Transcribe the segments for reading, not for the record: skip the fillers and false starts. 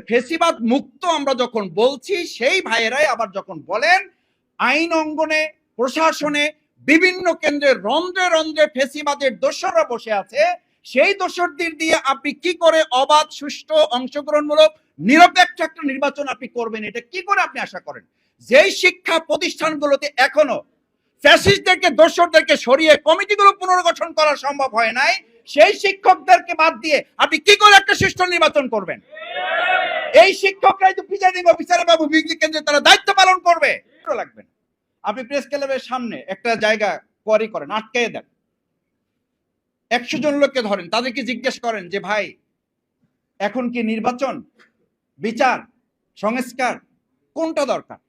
ফেসিবাদ মুক্ত আমরা যখন বলছি সেই ভাইয়েরাই আবার যখন বলেন আইন অঙ্গনে প্রশাসনে বিভিন্ন কেন্দ্রে রন্ধ্রে রন্ধ্রে ফেসিবাদের দোসররা বসে আছে, সেই দোসরদের দিয়ে আপনি কি করে অবাধ সুষ্ঠু অংশগ্রহণমূলক নিরপেক্ষ একটা নির্বাচন আপনি করবেন? এটা কি করে আপনি আশা করেন? যেই শিক্ষা প্রতিষ্ঠানগুলোতে এখনো ফ্যাসিস্টদেরকে দোসরদেরকে সরিয়ে কমিটিগুলো পুনর্গঠন করা সম্ভব হয় নাই, সেই শিক্ষকদেরকে বাদ দিয়ে আপনি কি করে একটা সুষ্ঠু নির্বাচন করবেন? এই শিক্ষকরাই তো প্রিজাইডিং অফিসার বাবু বিজ্ঞ কেন্দ্রে তারা দায়িত্ব পালন করবে। লাগবে না আপনি প্রেস ক্লাবের সামনে একটা জায়গা কোয়ারি করেন, আটকে দেন, 100 জন লোককে ধরেন, তাদেরকে জিজ্ঞেস করেন যে ভাই এখন কি নির্বাচন, বিচার, সংস্কার কোনটা দরকার?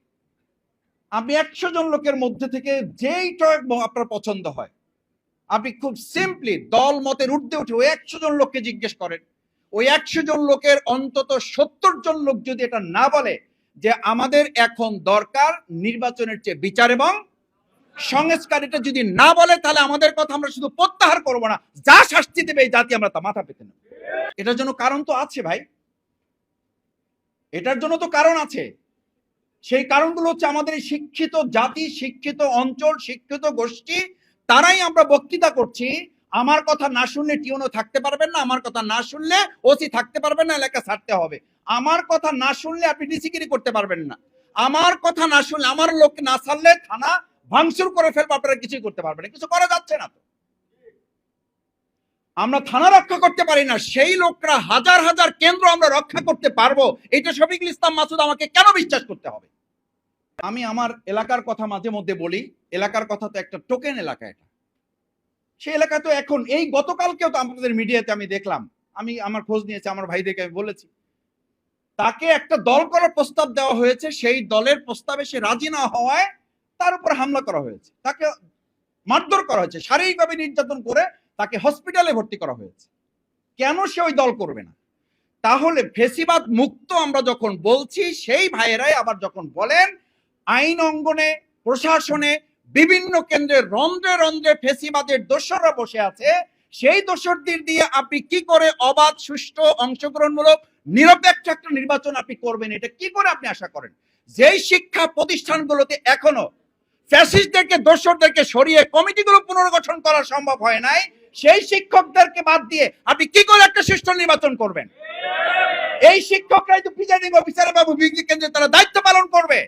আপনি 100 জন লোকের মধ্যে থেকে যেইটা আপনার পছন্দ হয় আপনি খুব সিম্পলি দল মতের ঊর্ধ্বে উঠে ওই 100 জন লোককে জিজ্ঞেস করেন। ওই 100 জন লোকের অন্তত 70 জন লোক যদি এটা না বলে যে আমাদের এখন দরকার নির্বাচনের চেয়ে বিচার এবং সংস্কার, এটা যদি না বলে তাহলে আমাদের কথা আমরা শুধু প্রত্যাহার করব না, যা শাস্তি দেবে এই জাতি আমরা তা মাথা পেতে নেব। এটার জন্য কারণ তো আছে ভাই, এটার জন্য তো কারণ আছে। সেই কারণগুলো হচ্ছে আমাদের এই শিক্ষিত জাতি, শিক্ষিত অঞ্চল, শিক্ষিত গোষ্ঠী, তারাই আমরা বক্তৃতা করছি আমার কথা না শুনলে টিউনও থাকতে পারবেন না, আমার কথা না শুনলে ওসি থাকতে পারবেন না, এলাকা ছাড়তে হবে, আমার কথা না শুনলে আপনি ডিসিগিরি করতে পারবেন না, আমার কথা না শুনলে আমার লোক না ছাড়লে থানা ভাঙচুর করে ফেলবো, আপনারা কিছুই করতে পারবেন না। কিছু করা যাচ্ছে না তো, আমরা থানা রক্ষা করতে পারি না, সেই লোকরা হাজার হাজার কেন্দ্র আমরা রক্ষা করতে পারবো, এটা শফিকুল ইসলাম মাসুদ আমাকে কেন বিশ্বাস করতে হবে? আমি আমার এলাকার কথা মাঝে মধ্যে বলি, এলাকার কথা তো একটা টোকেন এলাকা, এটা সেই এলাকা তো এখন এই গতকালকেও তো আমাদের মিডিয়াতে আমি দেখলাম, আমি আমার খোঁজ নিয়েছি, আমার ভাইদেরকে আমি বলেছি, তাকে একটা দল করার প্রস্তাব দেওয়া হয়েছে, সেই দলের প্রস্তাবে সে রাজি না হওয়ায় তার উপর হামলা করা হয়েছে, তাকে মারধর করা হয়েছে, শারীরিকভাবে নির্যাতন করে তাকে হসপিটালে ভর্তি করা হয়েছে। কেন সে ওই দল করবে না? তাহলে ফেসিবাদ মুক্ত আমরা যখন বলছি সেই ভাইয়েরাই আবার যখন বলেন আইন অঙ্গনে প্রশাসনে বিভিন্ন কেন্দ্রে রন্ধ্রে রন্ধ্রে ফেসিবাদের দোসররা বসে আছে, সেই দোসরদের দিয়ে আপনি কি করে অবাধ সুষ্ঠু অংশগ্রহণমূলক নিরপেক্ষ একটা নির্বাচন আপনি করবেন? এটা কি করে আপনি আশা করেন? যেই শিক্ষা প্রতিষ্ঠানগুলোতে এখনো ফ্যাসিস্টদেরকে দোসরদেরকে সরিয়ে কমিটিগুলো পুনর্গঠন করা সম্ভব হয় নাই, সেই শিক্ষকদেরকে বাদ দিয়ে আপনি কি করে একটা সুষ্ঠু নির্বাচন করবেন? এই শিক্ষকরাই তো প্রিজাইডিং অফিসার বাবু বিজ্ঞ কেন্দ্রে তারা দায়িত্ব পালন করবে।